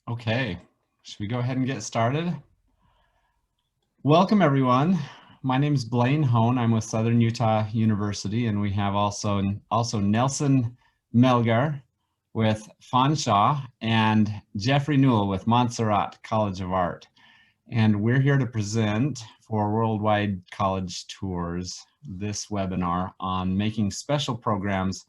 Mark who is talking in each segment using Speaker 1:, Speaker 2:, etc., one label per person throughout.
Speaker 1: Okay, should we go ahead and get started? Welcome everyone. My name is Blaine Hone. I'm with Southern Utah University, and we have also Nelson Melgar with Fanshawe and Jeffrey Newell with Montserrat College of Art. And we're here to present for Worldwide College Tours this webinar on making special programs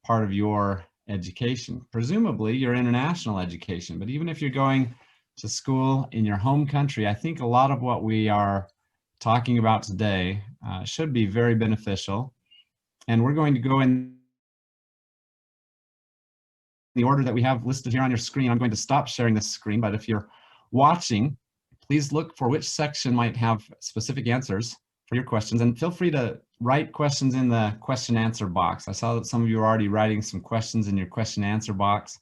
Speaker 1: part of your education, presumably your international education. But even if you're going to school in your home country, I think a lot of what we are talking about today should be very beneficial. And we're going to go in the order that we have listed here on your screen. I'm going to stop sharing this screen, but if you're watching, please look for which section might have specific answers for your questions, and feel free to write questions in the question answer box. I saw that some of you are already writing some questions in your question answer box.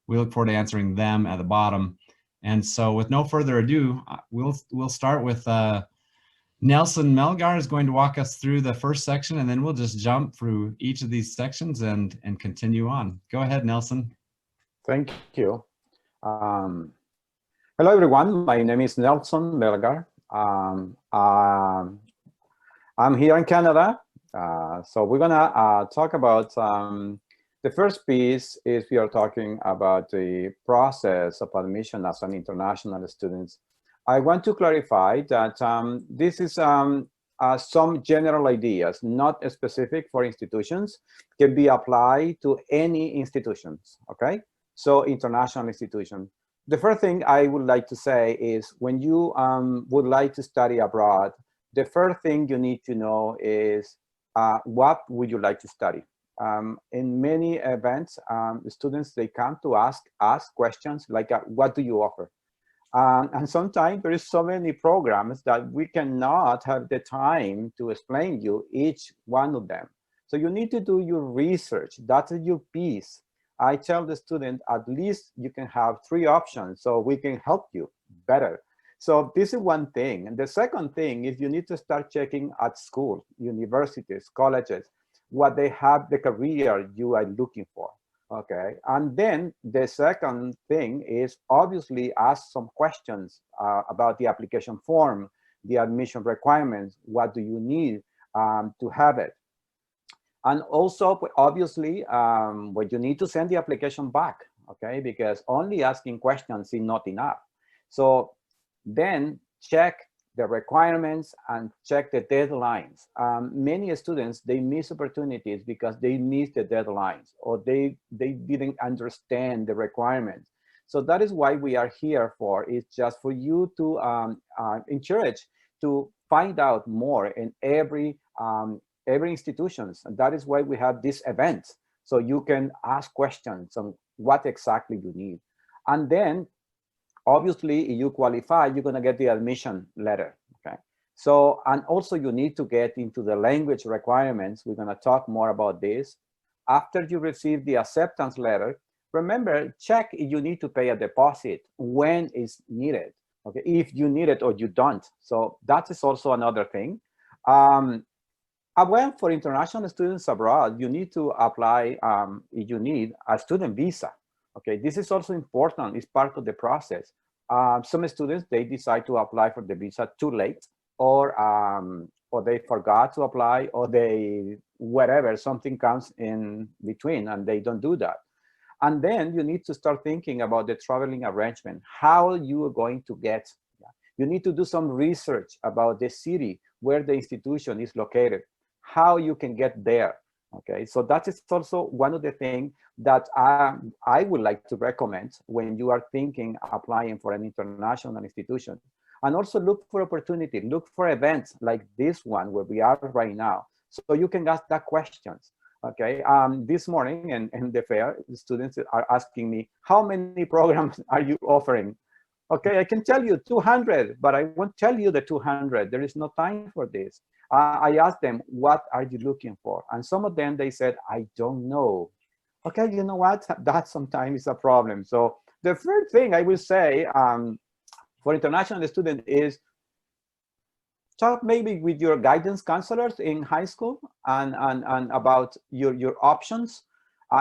Speaker 1: We look forward to answering them at the bottom. And so with no further ado, we'll start with Nelson Melgar is going to walk us through the first section, and then we'll just jump through each of these sections and continue on. Go ahead, Nelson.
Speaker 2: Thank you. Hello, everyone. My name is Nelson Melgar. I'm here in Canada. So we're gonna talk about the first piece is we are talking about the process of admission as an international student. I want to clarify that this is some general ideas, not specific for institutions, can be applied to any institutions, okay? So international institution. The first thing I would like to say is when you would like to study abroad, the first thing you need to know is what would you like to study? In many events, students, they come to ask questions like, what do you offer? And sometimes there is so many programs that we cannot have the time to explain you each one of them. So you need to do your research. That's your piece. I tell the student, at least you can have 3 options so we can help you better. So this is one thing. And the second thing is you need to start checking at school, universities, colleges, what they have, the career you are looking for. Okay, and then the second thing is obviously ask some questions about the application form, the admission requirements, what do you need to have it? And also, obviously, when you need to send the application back, okay, because only asking questions is not enough. So then check the requirements and check the deadlines. Many students, they miss opportunities because they miss the deadlines or they didn't understand the requirements. So that is why we are here for, is just for you to encourage to find out more in every institutions. And that is why we have this event. So you can ask questions on what exactly you need. And then obviously, if you qualify, you're going to get the admission letter, okay? So, and also you need to get into the language requirements. We're going to talk more about this. After you receive the acceptance letter, remember, check if you need to pay a deposit when it's needed, okay? If you need it or you don't. So that is also another thing. Well, for international students abroad, you need to apply, if you need a student visa. Okay, this is also important, it's part of the process. Some students, they decide to apply for the visa too late, or they forgot to apply, or they, whatever, something comes in between and they don't do that. And then you need to start thinking about the traveling arrangement, how you are going to get. You need to do some research about the city where the institution is located, how you can get there. Okay, so that is also one of the things that I would like to recommend when you are thinking applying for an international institution. And also look for opportunity, look for events like this one where we are right now, so you can ask that questions. Okay, this morning in the fair, the students are asking me, how many programs are you offering? Okay, I can tell you 200, but I won't tell you the 200. There is no time for this. I asked them, what are you looking for? And some of them, they said, I don't know. Okay, you know what? That sometimes is a problem. So the first thing I will say for international students is talk maybe with your guidance counselors in high school and about your options.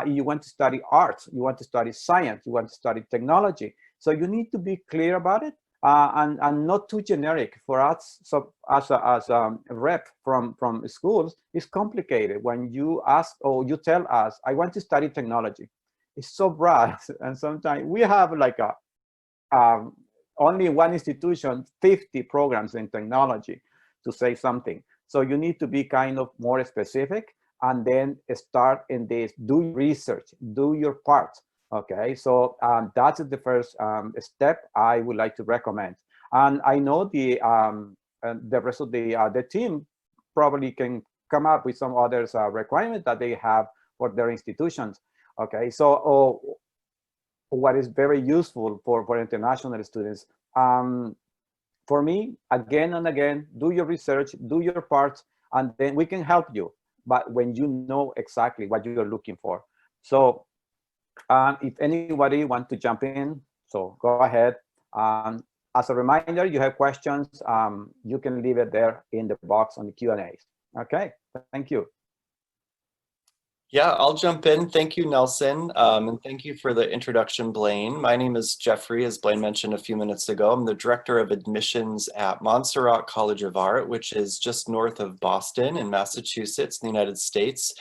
Speaker 2: You want to study art, you want to study science, you want to study technology. So you need to be clear about it, and not too generic for us. So as a rep from schools, it's complicated when you ask or you tell us, I want to study technology. It's so broad, and sometimes we have like only one institution, 50 programs in technology to say something. So you need to be kind of more specific, and then start in this, do research, do your part. Okay, so that's the first step I would like to recommend. And I know the rest of the team probably can come up with some other requirements that they have for their institutions. Okay, so what is very useful for international students. For me, again and again, do your research, do your part, and then we can help you. But when you know exactly what you're looking for. So if anybody wants to jump in, so go ahead. As a reminder, you have questions, you can leave it there in the box on the Q&As. Okay, thank you.
Speaker 3: Yeah, I'll jump in. Thank you, Nelson. And thank you for the introduction, Blaine. My name is Jeffrey, as Blaine mentioned a few minutes ago. I'm the Director of Admissions at Montserrat College of Art, which is just north of Boston in Massachusetts, in the United States.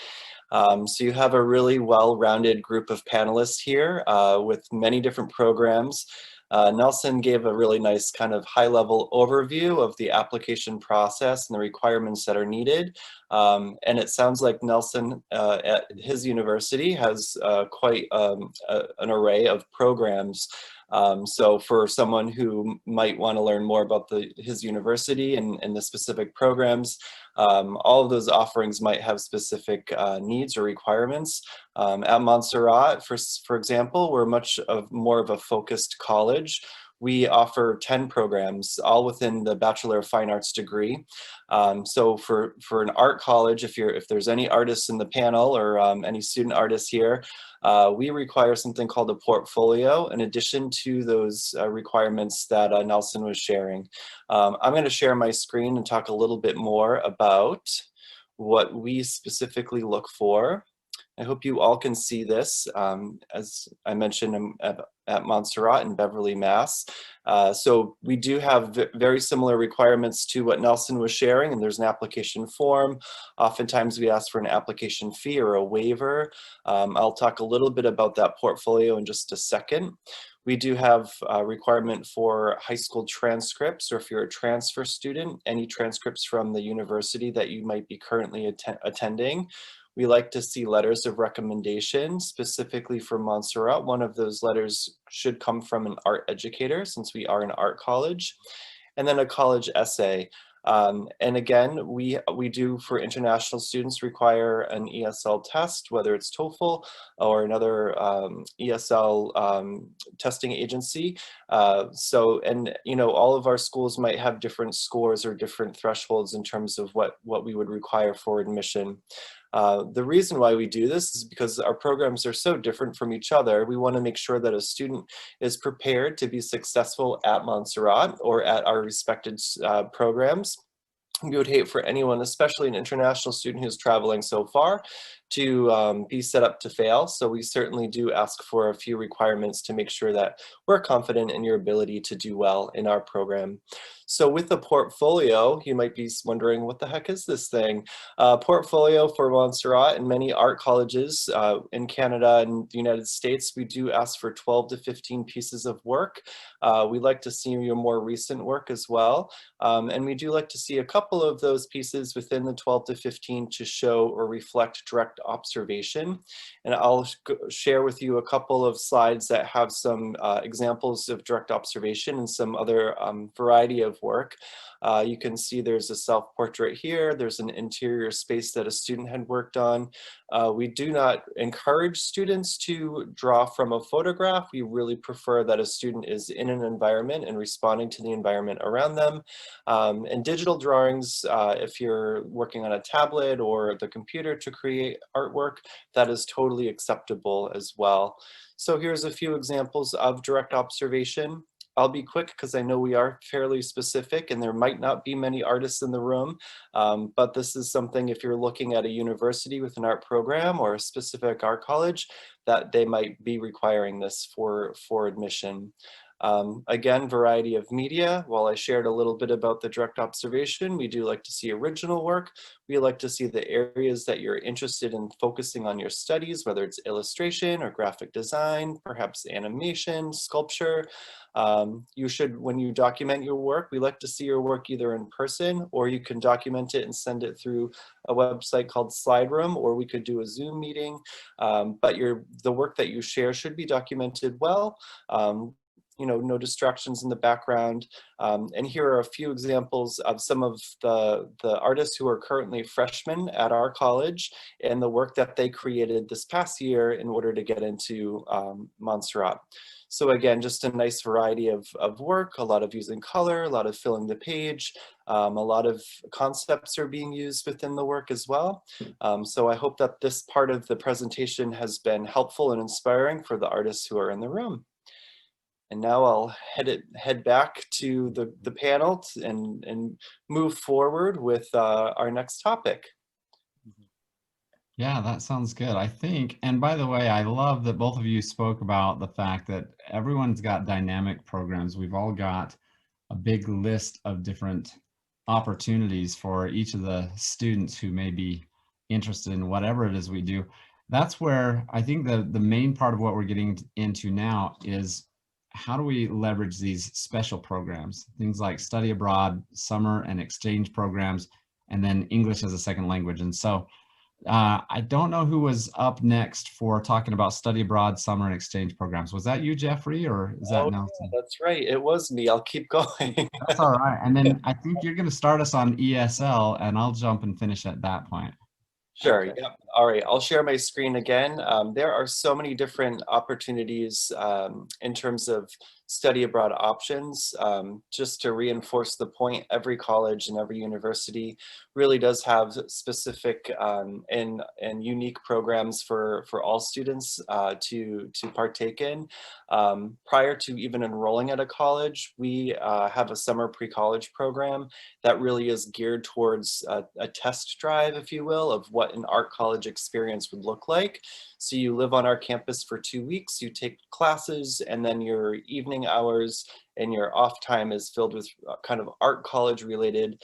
Speaker 3: So you have a really well-rounded group of panelists here with many different programs. Nelson gave a really nice kind of high-level overview of the application process and the requirements that are needed. And it sounds like Nelson at his university has quite an array of programs. So for someone who might want to learn more about his university and the specific programs, all of those offerings might have specific needs or requirements. At Montserrat, for example, we're more of a focused college. We offer 10 programs, all within the Bachelor of Fine Arts degree. So for an art college, if there's any artists in the panel or any student artists here, we require something called a portfolio in addition to those requirements that Nelson was sharing. I'm going to share my screen and talk a little bit more about what we specifically look for. I hope you all can see this. As I mentioned, I'm at Montserrat in Beverly, Mass. So we do have very similar requirements to what Nelson was sharing, and there's an application form. Oftentimes we ask for an application fee or a waiver. I'll talk a little bit about that portfolio in just a second. We do have a requirement for high school transcripts, or if you're a transfer student, any transcripts from the university that you might be currently attending. We like to see letters of recommendation, specifically for Montserrat. One of those letters should come from an art educator, since we are an art college, and then a college essay. And again, we do, for international students, require an ESL test, whether it's TOEFL or another ESL testing agency. And you know, all of our schools might have different scores or different thresholds in terms of what we would require for admission. The reason why we do this is because our programs are so different from each other. We want to make sure that a student is prepared to be successful at Montserrat or at our respected programs. We would hate for anyone, especially an international student who's traveling so far, to be set up to fail. So we certainly do ask for a few requirements to make sure that we're confident in your ability to do well in our program. So with the portfolio, you might be wondering, what the heck is this thing? Portfolio for Montserrat and many art colleges in Canada and the United States, we do ask for 12 to 15 pieces of work. We like to see your more recent work as well. And we do like to see a couple of those pieces within the 12 to 15 to show or reflect direct observation. And I'll share with you a couple of slides that have some examples of direct observation and some other variety of work. You can see there's a self-portrait here. There's an interior space that a student had worked on. We do not encourage students to draw from a photograph. We really prefer that a student is in an environment and responding to the environment around them. And digital drawings, if you're working on a tablet or the computer to create artwork, that is totally acceptable as well. So here's a few examples of direct observation. I'll be quick because I know we are fairly specific and there might not be many artists in the room, but this is something, if you're looking at a university with an art program or a specific art college, that they might be requiring this for admission. Again, variety of media. While I shared a little bit about the direct observation, we do like to see original work. We like to see the areas that you're interested in focusing on your studies, whether it's illustration or graphic design, perhaps animation, sculpture. You should, when you document your work, we like to see your work either in person, or you can document it and send it through a website called SlideRoom, or we could do a Zoom meeting. But the work that you share should be documented well. You know, no distractions in the background. And here are a few examples of some of the artists who are currently freshmen at our college and the work that they created this past year in order to get into Montserrat. So again, just a nice variety of work, a lot of using color, a lot of filling the page, a lot of concepts are being used within the work as well. So I hope that this part of the presentation has been helpful and inspiring for the artists who are in the room. And now I'll head back to the panel and move forward with our next topic.
Speaker 1: Yeah, that sounds good. I think, and by the way, I love that both of you spoke about the fact that everyone's got dynamic programs. We've all got a big list of different opportunities for each of the students who may be interested in whatever it is we do. That's where I think the main part of what we're getting into now is how do we leverage these special programs, things like study abroad, summer and exchange programs, and then English as a second language. And so I don't know who was up next for talking about study abroad, summer and exchange programs. Was that you, Jeffrey, or is that Nelson?
Speaker 3: Yeah, that's right. It was me. I'll keep going.
Speaker 1: That's all right. And then I think you're going to start us on ESL, and I'll jump and finish at that point.
Speaker 3: Sure.
Speaker 2: Okay.
Speaker 3: Yep. All right. I'll share my screen again. There are so many different opportunities in terms of study abroad options. Just to reinforce the point, every college and every university really does have specific and unique programs for all students to partake in. Prior to even enrolling at a college, we have a summer pre-college program that really is geared towards a test drive, if you will, of what an art college experience would look like. So you live on our campus for 2 weeks, you take classes, and then your evening hours and your off time is filled with kind of art college related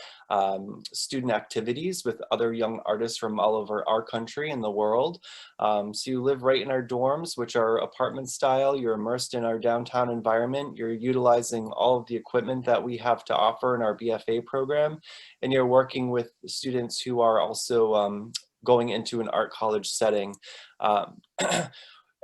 Speaker 3: student activities with other young artists from all over our country and the world. So you live right in our dorms, which are apartment style. You're immersed in our downtown environment. You're utilizing all of the equipment that we have to offer in our BFA program. And you're working with students who are also going into an art college setting.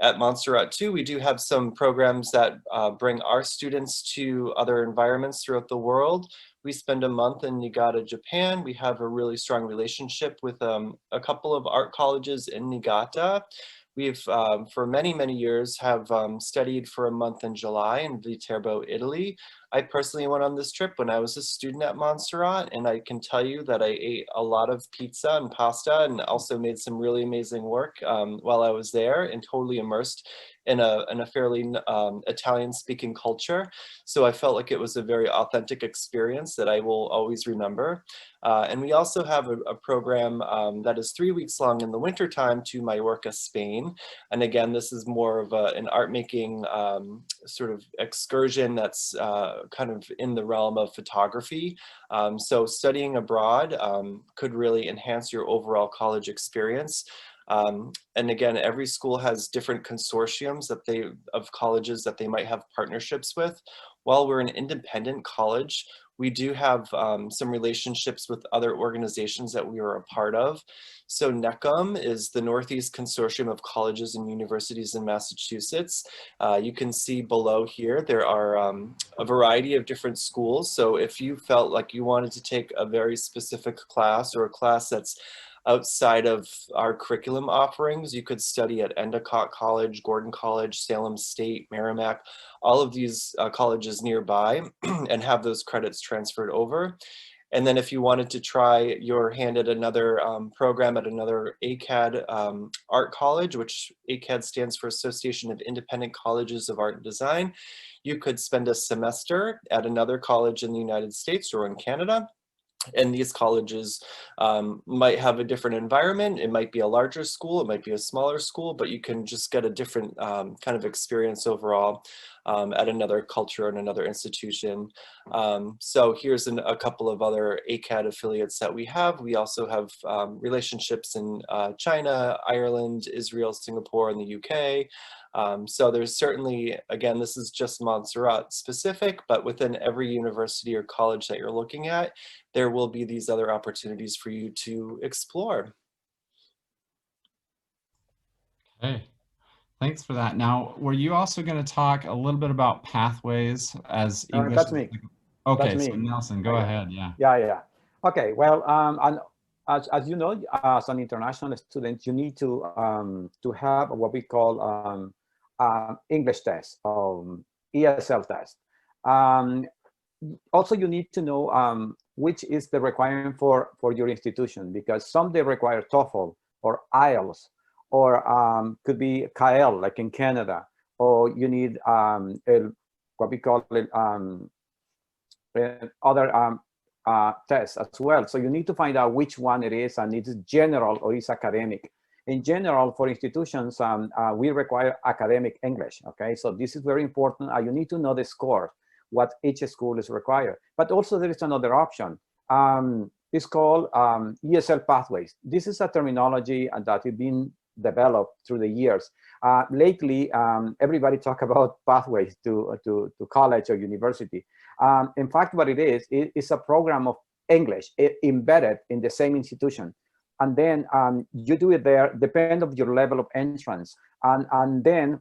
Speaker 3: At Montserrat too, we do have some programs that bring our students to other environments throughout the world. We spend a month in Niigata, Japan. We have a really strong relationship with a couple of art colleges in Niigata. We've, for many, many years, have studied for a month in July in Viterbo, Italy. I personally went on this trip when I was a student at Montserrat, and I can tell you that I ate a lot of pizza and pasta and also made some really amazing work while I was there and totally immersed in a fairly Italian-speaking culture. So I felt like it was a very authentic experience that I will always remember. And we also have a program that is 3 weeks long in the wintertime to Mallorca, Spain. And again, this is more of an art making sort of excursion that's kind of in the realm of photography. So studying abroad could really enhance your overall college experience. And again, every school has different consortiums of colleges that they might have partnerships with. While we're an independent college, we do have some relationships with other organizations that we are a part of. So NECM is the Northeast Consortium of Colleges and Universities in Massachusetts. You can see below here, there are a variety of different schools. So if you felt like you wanted to take a very specific class or a class that's outside of our curriculum offerings, you could study at Endicott College, Gordon College, Salem State, Merrimack, all of these colleges nearby and have those credits transferred over. And then if you wanted to try your hand at another program at another ACAD art college, which ACAD stands for Association of Independent Colleges of Art and Design, you could spend a semester at another college in the United States or in Canada. And these colleges might have a different environment. It might be a larger school, it might be a smaller school, but you can just get a different kind of experience overall at another culture and another institution. So here's a couple of other ACAD affiliates that we have. We also have relationships in China, Ireland, Israel, Singapore, and the UK. So there's certainly, again, this is just Montserrat specific, but within every university or college that you're looking at, there will be these other opportunities for you to explore.
Speaker 1: Okay, thanks for that. Now, were you also going to talk a little bit about pathways as English?
Speaker 2: That's me.
Speaker 1: Okay,
Speaker 2: That's
Speaker 1: so
Speaker 2: me.
Speaker 1: Nelson, go ahead. Yeah.
Speaker 2: Yeah. Okay. Well, and as you know, as an international student, you need to have what we call English test, ESL test. Also, you need to know which is the requirement for your institution, because some they require TOEFL or IELTS, or could be KL, like in Canada, or you need what we call it, other tests as well. So you need to find out which one it is, and it's general or it's academic. In general, for institutions, we require academic English, okay? So this is very important. You need to know the score, what each school is required. But also there is another option. It's called ESL pathways. This is a terminology that has been developed through the years. Lately, everybody talk about pathways to college or university. In fact, what it is a program of English embedded in the same institution. And then you do it there, depend of your level of entrance. And then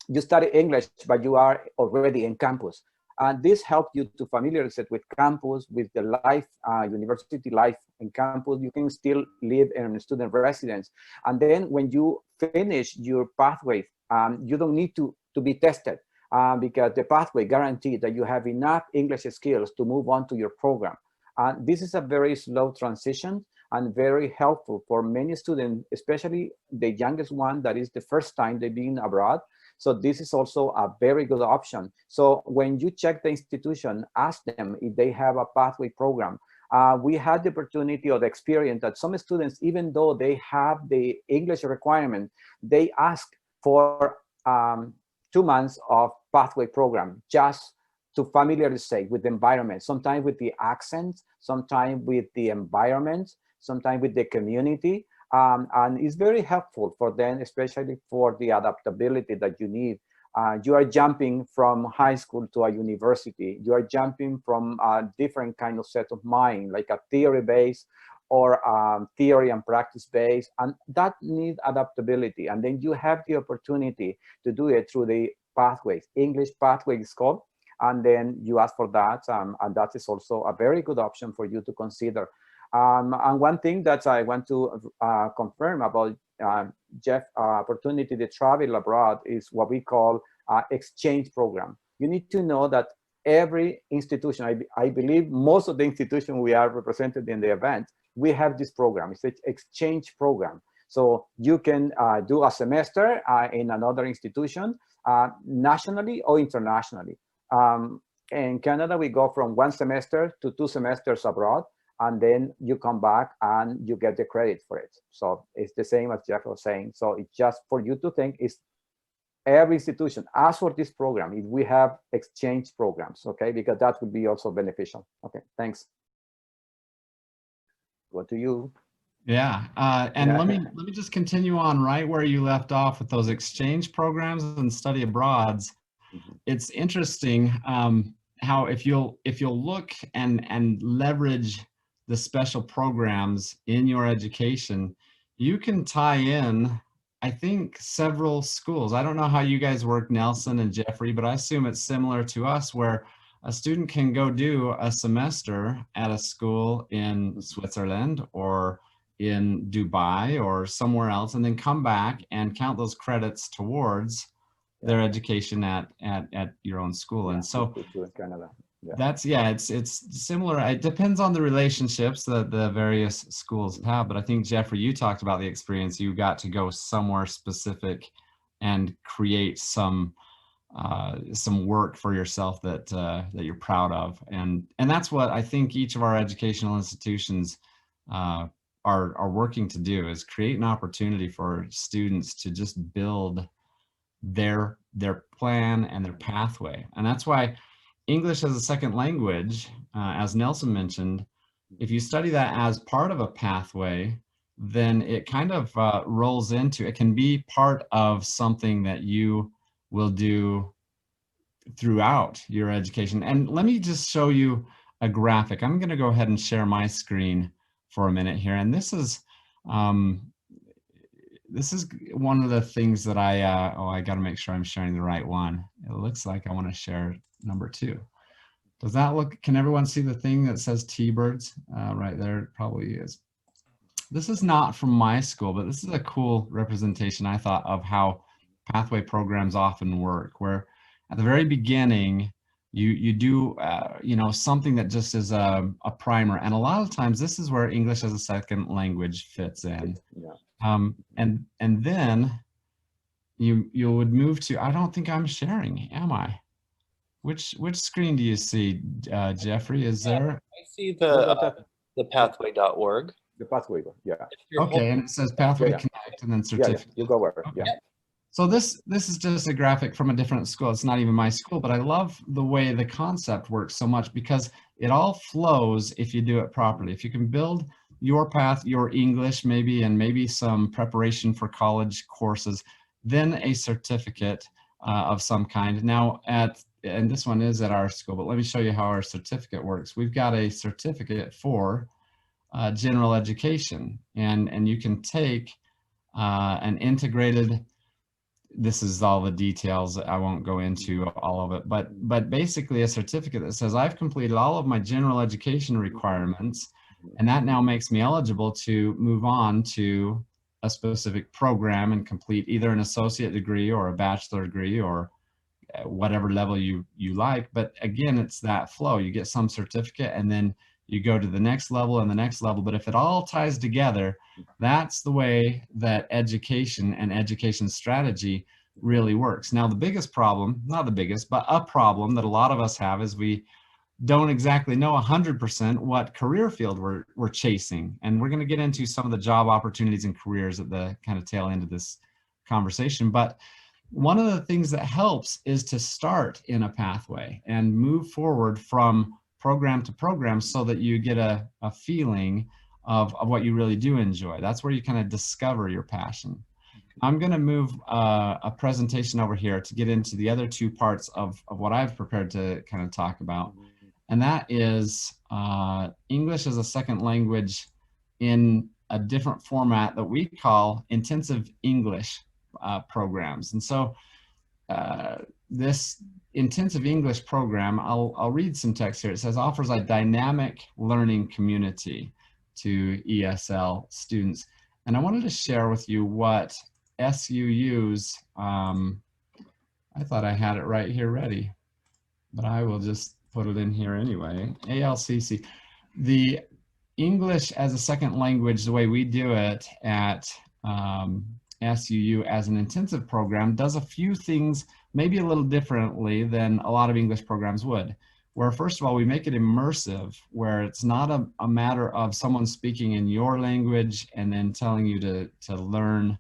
Speaker 2: you study English, but you are already in campus. And this helps you to familiarize it with campus, with the life, university life in campus. You can still live in student residence. And then when you finish your pathway, you don't need to be tested because the pathway guarantees that you have enough English skills to move on to your program. This is a very slow transition and very helpful for many students, especially the youngest one that is the first time they've been abroad. So this is also a very good option. So when you check the institution, ask them if they have a pathway program. We had the opportunity or the experience that some students, even though they have the English requirement, they ask for 2 months of pathway program just to familiarize with the environment, sometimes with the accent, sometimes with the environment, sometimes with the community. And it's very helpful for them, especially for the adaptability that you need. You are jumping from high school to a university. You are jumping from a different kind of set of mind, like a theory base or theory and practice base, and that needs adaptability. And then you have the opportunity to do it through the pathways. English pathway is called, and then you ask for that, and that is also a very good option for you to consider. And one thing that I want to confirm about Jeff opportunity to travel abroad is what we call exchange program. You need to know that every institution, I believe most of the institutions we are represented in the event, we have this program. It's an exchange program. So you can do a semester in another institution, nationally or internationally. In Canada, we go from 1 semester to 2 semesters abroad, and then you come back and you get the credit for it. So it's the same as Jeff was saying. So it's just for you to think, is every institution ask for this program if we have exchange programs, okay? Because that would be also beneficial. Okay, thanks. What do you?
Speaker 1: Yeah, and let me just continue on right where you left off with those exchange programs and study abroads. It's interesting how if you'll look and leverage the special programs in your education, you can tie in, I think, several schools. I don't know how you guys work, Nelson and Jeffrey, but I assume it's similar to us, where a student can go do a semester at a school in Switzerland or in Dubai or somewhere else, and then come back and count those credits towards their education at your own school. And so
Speaker 2: Canada.
Speaker 1: that's, it's similar. It depends on the relationships that the various schools have, but I think, Jeffrey, you talked about the experience. You got to go somewhere specific and create some some work for yourself that that you're proud of, and that's what I think each of our educational institutions are working to do, is create an opportunity for students to just build their plan and their pathway. And that's why English as a second language, as Nelson mentioned, if you study that as part of a pathway, then it kind of rolls into, it can be part of something that you will do throughout your education. And let me just show you a graphic. I'm going to go ahead and share my screen for a minute here. And this is one of the things that I got to make sure I'm sharing the right one. It looks like I want to share number 2. Does that look, can everyone see the thing that says T-Birds right there? It probably is. This is not from my school, but this is a cool representation, I thought, of how pathway programs often work, where at the very beginning, you do you know, something that just is a primer. And a lot of times this is where English as a second language fits in.
Speaker 2: Yeah.
Speaker 1: And then you would move to, I don't think I'm sharing, am I? Which screen do you see, Jeffrey? Is there?
Speaker 3: I see the pathway.org.
Speaker 2: The pathway, yeah.
Speaker 1: Okay, and it says Pathway
Speaker 2: Yeah.
Speaker 1: Connect and then
Speaker 2: Yeah,
Speaker 1: certificate.
Speaker 2: you go where,
Speaker 1: Okay.
Speaker 2: yeah.
Speaker 1: So this is just a graphic from a different school. It's not even my school, but I love the way the concept works so much, because it all flows if you do it properly. If you can build your path, your English maybe, and maybe some preparation for college courses, then a certificate of some kind. Now and this one is at our school, but let me show you how our certificate works. We've got a certificate for general education, and you can take an integrated, this is all the details, I won't go into all of it, but basically a certificate that says I've completed all of my general education requirements, and that now makes me eligible to move on to a specific program and complete either an associate degree or a bachelor degree or whatever level you like. But again, it's that flow. You get some certificate and then you go to the next level and the next level. But if it all ties together, that's the way that education and education strategy really works. Now, the biggest problem, not the biggest, but a problem that a lot of us have is we don't exactly know 100% what career field we're chasing. And we're going to get into some of the job opportunities and careers at the kind of tail end of this conversation. But one of the things that helps is to start in a pathway and move forward from program to program so that you get a feeling of what you really do enjoy. That's where you kind of discover your passion. I'm going to move a presentation over here to get into the other 2 parts of what I've prepared to kind of talk about. And that is English as a second language in a different format that we call intensive English programs. And so this intensive English program, I'll read some text here. It says offers a dynamic learning community to ESL students. And I wanted to share with you what SUU's, I thought I had it right here ready, but I will just put it in here anyway. ALCC, the English as a second language, the way we do it at SUU as an intensive program, does a few things maybe a little differently than a lot of English programs would. Where first of all, we make it immersive, where it's not a matter of someone speaking in your language and then telling you to learn,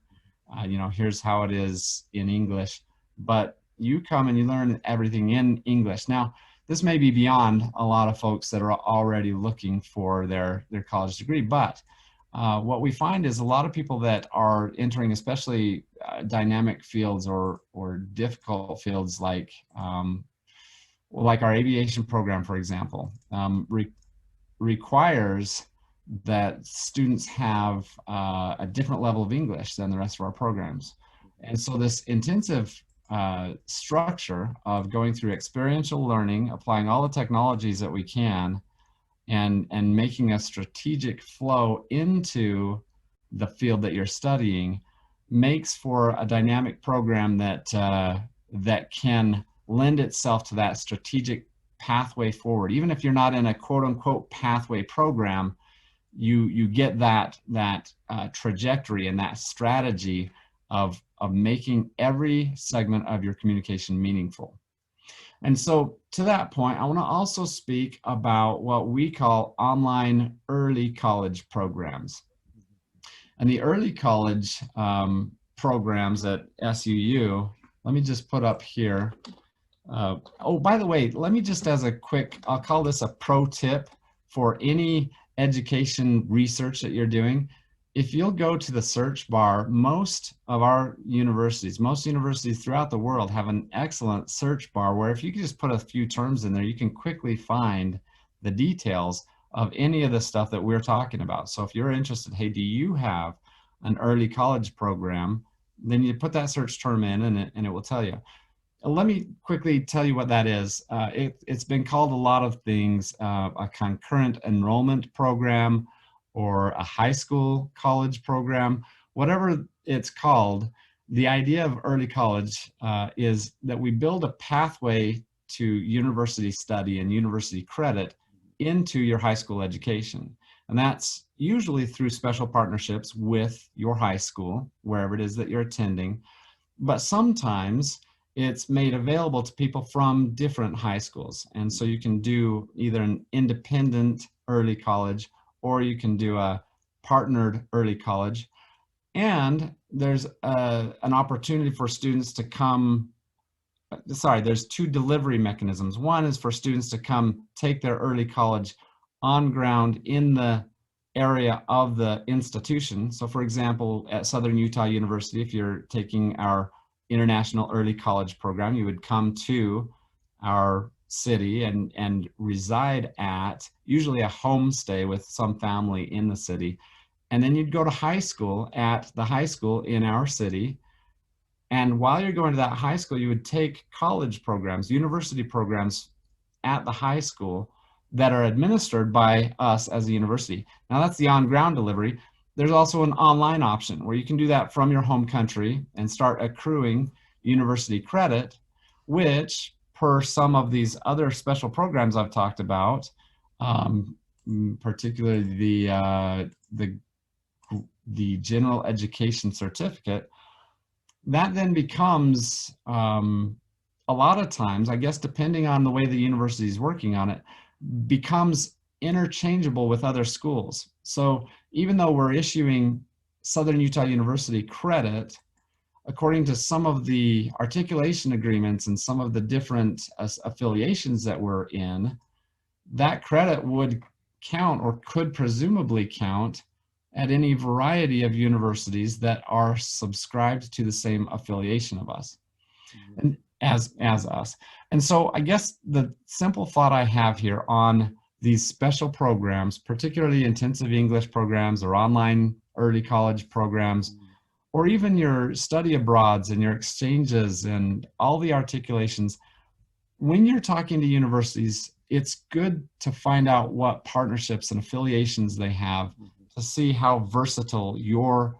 Speaker 1: you know, here's how it is in English, but you come and you learn everything in English. Now, this may be beyond a lot of folks that are already looking for their college degree, but what we find is a lot of people that are entering, especially dynamic fields or difficult fields like our aviation program, for example, requires that students have a different level of English than the rest of our programs. And so this intensive structure of going through experiential learning, applying all the technologies that we can, and making a strategic flow into the field that you're studying makes for a dynamic program that that can lend itself to that strategic pathway forward. Even if you're not in a quote unquote pathway program, you get that trajectory and that strategy of making every segment of your communication meaningful. And so to that point, I want to also speak about what we call online early college programs. And the early college programs at SUU, let me just put up here. Oh, by the way, let me just as a quick, I'll call this a pro tip for any education research that you're doing. If you'll go to the search bar, most universities throughout the world have an excellent search bar where if you can just put a few terms in there, you can quickly find the details of any of the stuff that we're talking about. So if you're interested, hey, do you have an early college program? Then you put that search term in and it will tell you. Let me quickly tell you what that is. It's been called a lot of things, a concurrent enrollment program, or a high school college program, whatever it's called. The idea of early college is that we build a pathway to university study and university credit into your high school education. And that's usually through special partnerships with your high school, wherever it is that you're attending. But sometimes it's made available to people from different high schools. And so you can do either an independent early college or you can do a partnered early college. And there's an opportunity for students to come, there's two delivery mechanisms. One is for students to come take their early college on ground in the area of the institution. So for example, at Southern Utah University, if you're taking our international early college program, you would come to our city and reside at usually a homestay with some family in the city. And then you'd go to high school at the high school in our city. And while you're going to that high school, you would take college programs, university programs at the high school that are administered by us as a university. Now that's the on-ground delivery. There's also an online option where you can do that from your home country and start accruing university credit, which per some of these other special programs I've talked about, particularly the general education certificate, that then becomes a lot of times, I guess, depending on the way the university is working on it, becomes interchangeable with other schools. So even though we're issuing Southern Utah University credit, according to some of the articulation agreements and some of the different affiliations that we're in, that credit would count or could presumably count at any variety of universities that are subscribed to the same affiliation of us, and as us. And so I guess the simple thought I have here on these special programs, particularly intensive English programs or online early college programs, or even your study abroads and your exchanges and all the articulations, when you're talking to universities, it's good to find out what partnerships and affiliations they have to see how versatile your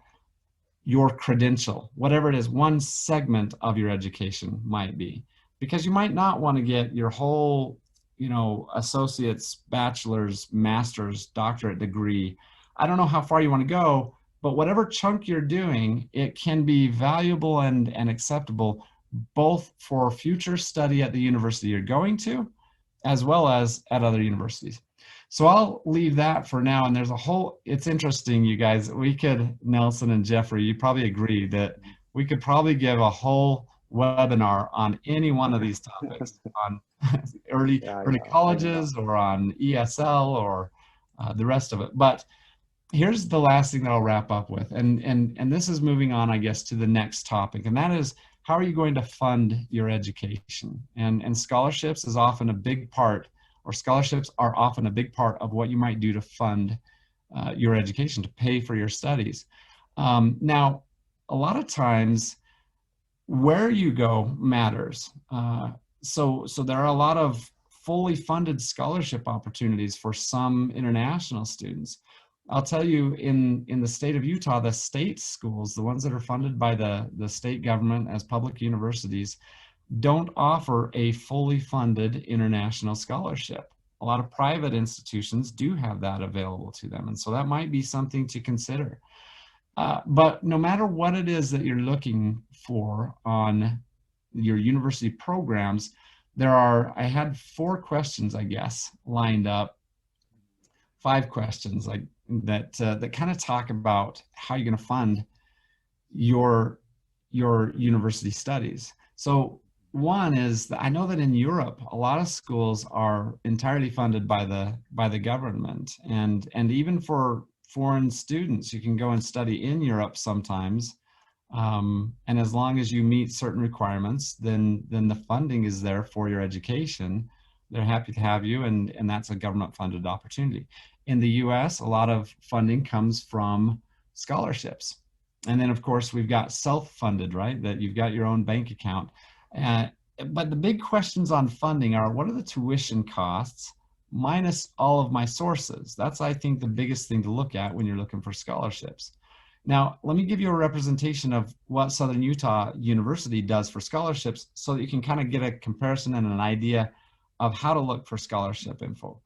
Speaker 1: credential, whatever it is, one segment of your education might be. Because you might not want to get your whole, associate's, bachelor's, master's, doctorate degree. I don't know how far you want to go, but whatever chunk you're doing, it can be valuable and acceptable both for future study at the university you're going to, as well as at other universities. So I'll leave that for now. And there's it's interesting, you guys, we could, Nelson and Jeffrey, you probably agree that we could probably give a whole webinar on any one of these topics, on early colleges or on ESL or the rest of it. But here's the last thing that I'll wrap up with. And this is moving on, I guess, to the next topic. And that is, how are you going to fund your education? And scholarships is often a big part, or scholarships are often a big part of what you might do to fund your education, to pay for your studies. Now, a lot of times, where you go matters. So there are a lot of fully funded scholarship opportunities for some international students. I'll tell you, in the state of Utah, the state schools, the ones that are funded by the state government as public universities, don't offer a fully funded international scholarship. A lot of private institutions do have that available to them. And so that might be something to consider. But no matter what it is that you're looking for on your university programs, I had 4 questions, I guess, lined up, 5 questions like that kind of talk about how you're going to fund your university studies. So one is that I know that in Europe, a lot of schools are entirely funded by the government, and even for foreign students, you can go and study in Europe sometimes. And as long as you meet certain requirements, then the funding is there for your education. They're happy to have you, and that's a government funded opportunity. In the US, a lot of funding comes from scholarships. And then of course we've got self-funded, right? That you've got your own bank account. But the big questions on funding are, what are the tuition costs minus all of my sources? That's, I think, the biggest thing to look at when you're looking for scholarships. Now, let me give you a representation of what Southern Utah University does for scholarships so that you can kind of get a comparison and an idea of how to look for scholarship info.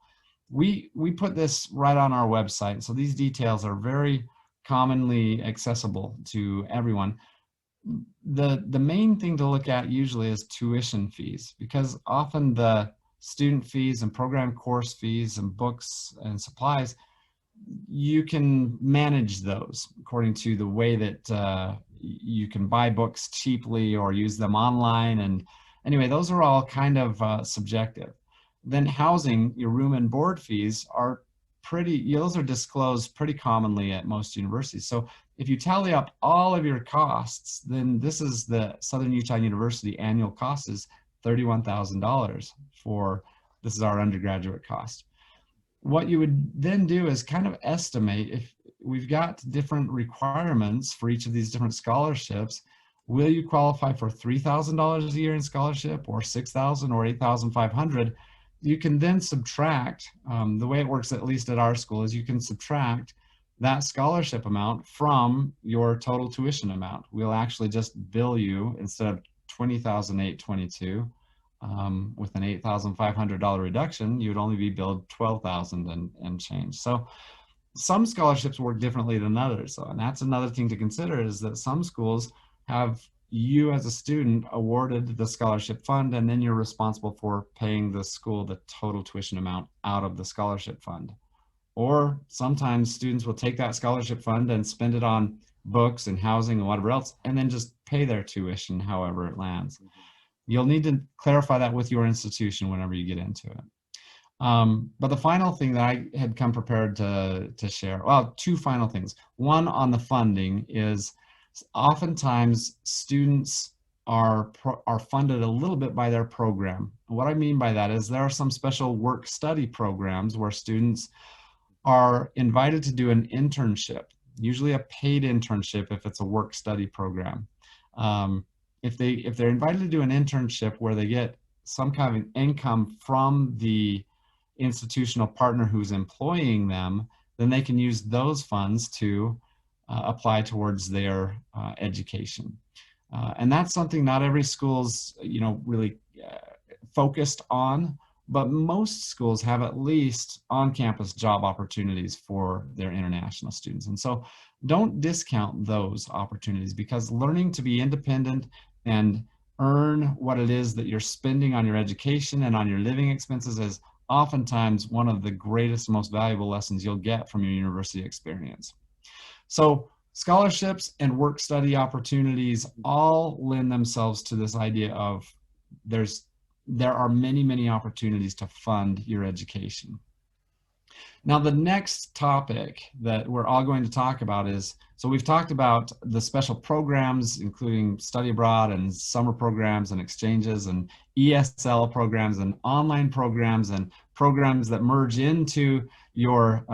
Speaker 1: We put this right on our website, so these details are very commonly accessible to everyone. The main thing to look at usually is tuition fees, because often the student fees and program course fees and books and supplies, you can manage those according to the way that you can buy books cheaply or use them online. And anyway, those are all kind of subjective. Then housing, your room and board fees are those are disclosed pretty commonly at most universities. So if you tally up all of your costs, then this is the Southern Utah University annual cost is $31,000 this is our undergraduate cost. What you would then do is kind of estimate, if we've got different requirements for each of these different scholarships, will you qualify for $3,000 a year in scholarship, or $6,000 or $8,500? You can then subtract, the way it works, at least at our school, is you can subtract that scholarship amount from your total tuition amount. We'll actually just bill you, instead of $20,822, with an $8,500 reduction, you would only be billed $12,000 and change. So some scholarships work differently than others. So, and that's another thing to consider, is that some schools have you as a student awarded the scholarship fund, and then you're responsible for paying the school the total tuition amount out of the scholarship fund. Or sometimes students will take that scholarship fund and spend it on books and housing and whatever else, and then just pay their tuition however it lands. You'll need to clarify that with your institution whenever you get into it. But the final thing that I had come prepared to share, well, 2 final things. One on the funding is, oftentimes students are funded a little bit by their program. What I mean by that is there are some special work study programs where students are invited to do an internship, usually a paid internship if it's a work study program. If they're invited to do an internship where they get some kind of an income from the institutional partner who's employing them, then they can use those funds to apply towards their education. And that's something not every school's really focused on, but most schools have at least on-campus job opportunities for their international students. And so don't discount those opportunities, because learning to be independent and earn what it is that you're spending on your education and on your living expenses is oftentimes one of the greatest, most valuable lessons you'll get from your university experience. So scholarships and work study opportunities all lend themselves to this idea of there are many, many opportunities to fund your education. Now, the next topic that we're all going to talk about is, so we've talked about the special programs, including study abroad and summer programs and exchanges and ESL programs and online programs and programs that merge into your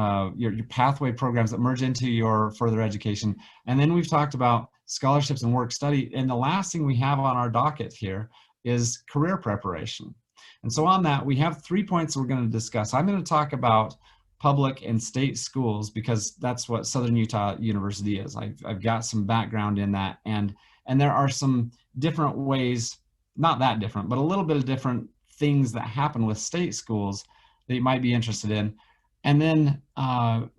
Speaker 1: pathway programs that merge into your further education. And then we've talked about scholarships and work study. And the last thing we have on our docket here is career preparation. And so on that, we have 3 points we're going to discuss. I'm going to talk about public and state schools, because that's what Southern Utah University is. I've got some background in that, and there are some different ways, not that different, but a little bit of different things that happen with state schools that you might be interested in. And then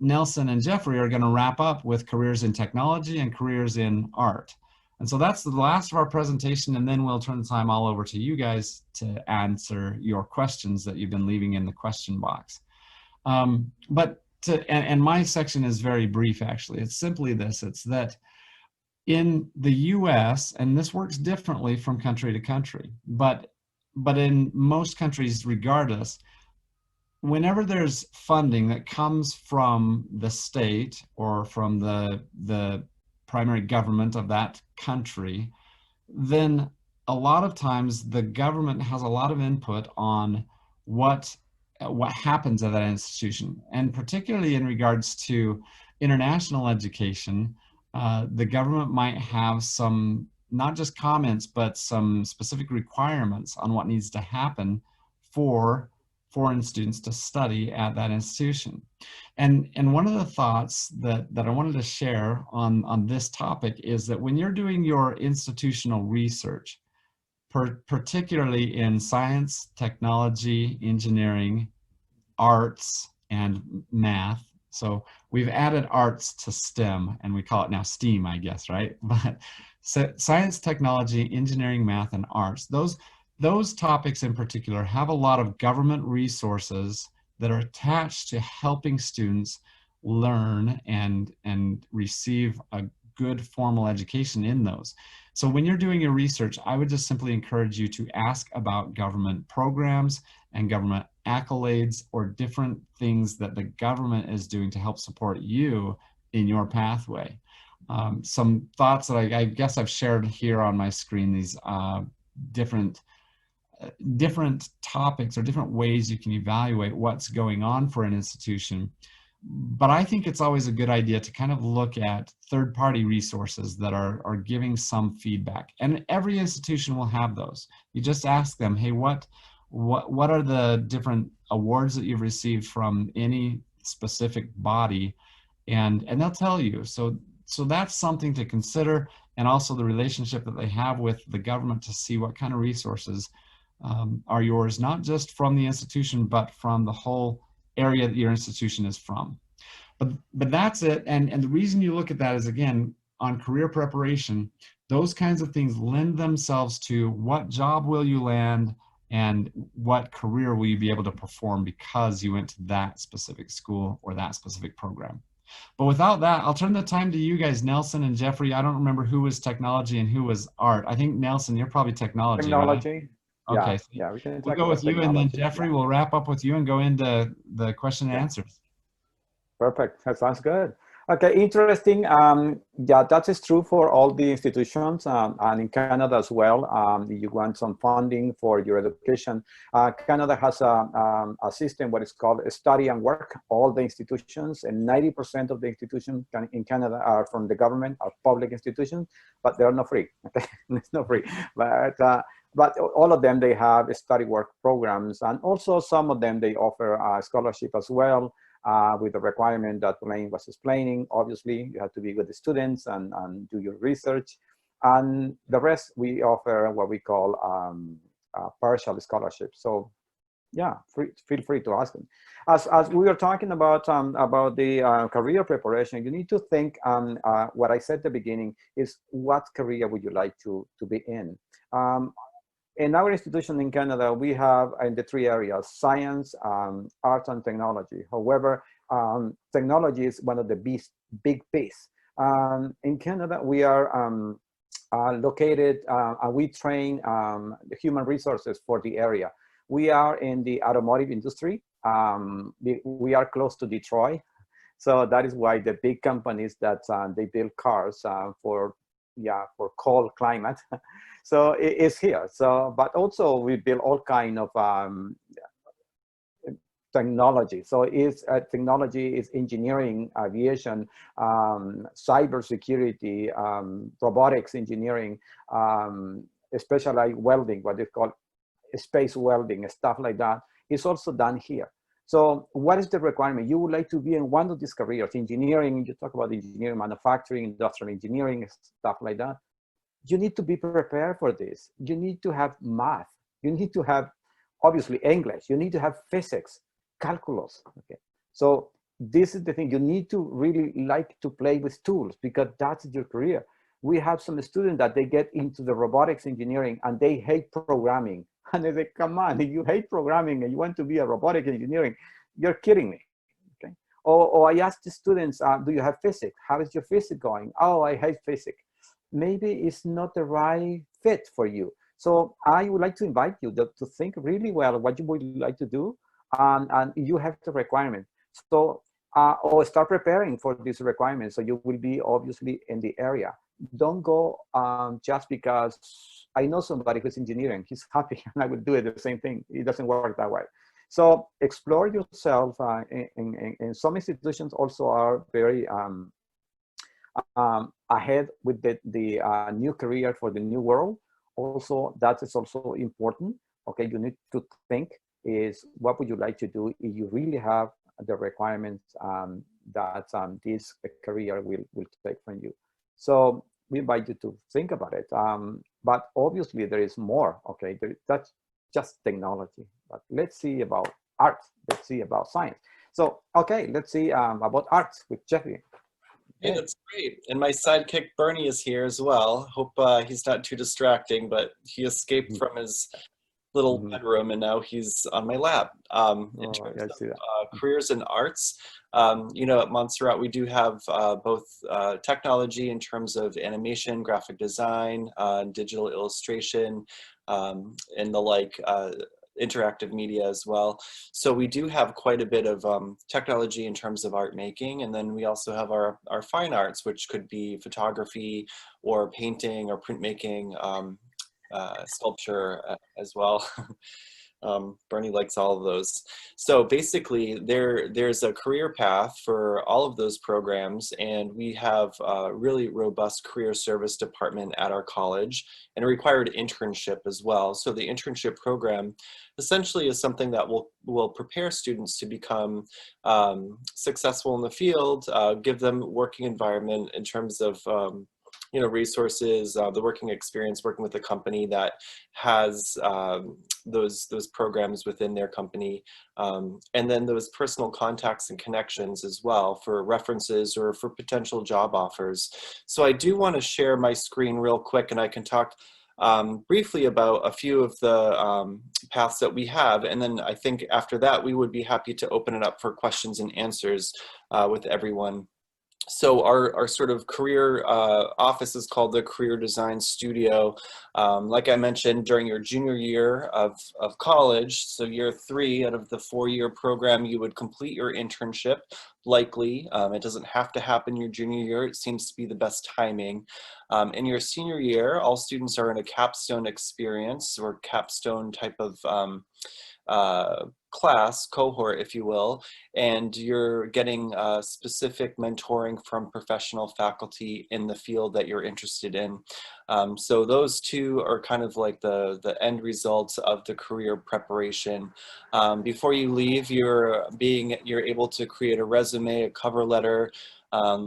Speaker 1: Nelson and Jeffrey are going to wrap up with careers in technology and careers in art. And so that's the last of our presentation, and then we'll turn the time all over to you guys to answer your questions that you've been leaving in the question box. And my section is very brief, actually. It's simply this. It's that in the US, and this works differently from country to country, but in most countries regardless, whenever there's funding that comes from the state or from the primary government of that country, then a lot of times the government has a lot of input on what happens at that institution. And particularly in regards to international education, the government might have some, not just comments, but some specific requirements on what needs to happen for foreign students to study at that institution. And one of the thoughts that I wanted to share on this topic is that when you're doing your institutional research, particularly in science, technology, engineering, arts, and math. So we've added arts to STEM, and we call it now STEAM, I guess, right? But so science, technology, engineering, math, and arts, those topics in particular have a lot of government resources that are attached to helping students learn and receive a good formal education in those. So when you're doing your research, I would just simply encourage you to ask about government programs and government accolades or different things that the government is doing to help support you in your pathway. Some thoughts that I guess I've shared here on my screen, these different topics or different ways you can evaluate what's going on for an institution. But I think it's always a good idea to kind of look at third-party resources that are giving some feedback. And every institution will have those. You just ask them, hey, what are the different awards that you've received from any specific body? And they'll tell you. So that's something to consider, and also the relationship that they have with the government to see what kind of resources are yours, not just from the institution, but from the whole area that your institution is from. But that's it. And the reason you look at that is, again, on career preparation, those kinds of things lend themselves to what job will you land and what career will you be able to perform because you went to that specific school or that specific program. But without that, I'll turn the time to you guys, Nelson and Jeffrey. I don't remember who was technology and who was art. I think, Nelson, you're probably technology, right? Okay,
Speaker 2: yeah, we can
Speaker 1: we'll go with you, and then Jeffrey, we'll wrap up with you and go into the question and answers.
Speaker 2: Perfect, that sounds good. Okay, interesting. Yeah, that is true for all the institutions and in Canada as well. You want some funding for your education. Canada has a system, what is called study and work. All the institutions, and 90% of the institutions in Canada are from the government, are public institutions, but they're not free. Okay, it's not free. But all of them, they have study work programs, and also some of them, they offer a scholarship as well. With the requirement that Blaine was explaining. Obviously, you have to be with the students and do your research. And the rest, we offer what we call partial scholarships. So yeah, feel free to ask them. As we were talking about the career preparation, you need to think, what I said at the beginning is, what career would you like to be in? In our institution in Canada, we have in the three areas, science, art, and technology. However, technology is one of the big piece. In Canada, we are located, and we train the human resources for the area. We are in the automotive industry. We are close to Detroit. So that is why the big companies that they build cars for cold climate. So it's here. So, but also we build all kind of technology. So technology is engineering, aviation, cybersecurity, robotics engineering, specialized welding, what they call space welding, stuff like that. It's also done here. So what is the requirement? You would like to be in one of these careers, engineering, you talk about engineering, manufacturing, industrial engineering, stuff like that. You need to be prepared for this. You need to have math. You need to have, obviously, English. You need to have physics, calculus. Okay. So this is the thing, you need to really like to play with tools because that's your career. We have some students that they get into the robotics engineering and they hate programming. And they say, come on, if you hate programming and you want to be a robotic engineering, you're kidding me. Okay. Or I ask the students, do you have physics? How is your physics going? Oh, I hate physics. Maybe it's not the right fit for you. So I would like to invite you to think really well what you would like to do, and you have the requirement. So, or start preparing for these requirements. So you will be obviously in the area. Don't go just because I know somebody who's engineering, he's happy and I will do it the same thing. It doesn't work that way. So explore yourself. In some institutions also are very ahead with the new career for the new world. Also, that is also important. Okay, you need to think is what would you like to do if you really have the requirements that this career will take from you. So we invite you to think about it. But obviously there is more, okay? That's just technology, but let's see about art, let's see about science. So, okay, let's see about art with Jeffrey.
Speaker 3: Hey, that's great. And my sidekick Bernie is here as well. Hope he's not too distracting, but he escaped from his little bedroom and now he's on my lap. In terms of careers in arts, you know, at Montserrat we do have both technology in terms of animation, graphic design, digital illustration, and the like, interactive media as well. So we do have quite a bit of technology in terms of art making, and then we also have our fine arts, which could be photography or painting or printmaking, sculpture as well. Bernie likes all of those. So basically there's a career path for all of those programs, and we have a really robust career service department at our college and a required internship as well. So the internship program essentially is something that will prepare students to become successful in the field, give them working environment in terms of you know, resources, the working experience working with a company that has those programs within their company, and then those personal contacts and connections as well for references or for potential job offers. So I do want to share my screen real quick, and I can talk briefly about a few of the paths that we have, and then I think after that we would be happy to open it up for questions and answers with everyone. So our sort of career office is called the Career Design Studio. Like I mentioned, during your junior year of college, so year 3 out of the 4-year program, you would complete your internship, likely. It doesn't have to happen your junior year. It seems to be the best timing. In your senior year, all students are in a capstone experience or capstone type of class, cohort, if you will, and you're getting specific mentoring from professional faculty in the field that you're interested in. So those two are kind of like the end results of the career preparation. Before you leave, you're able to create a resume, a cover letter.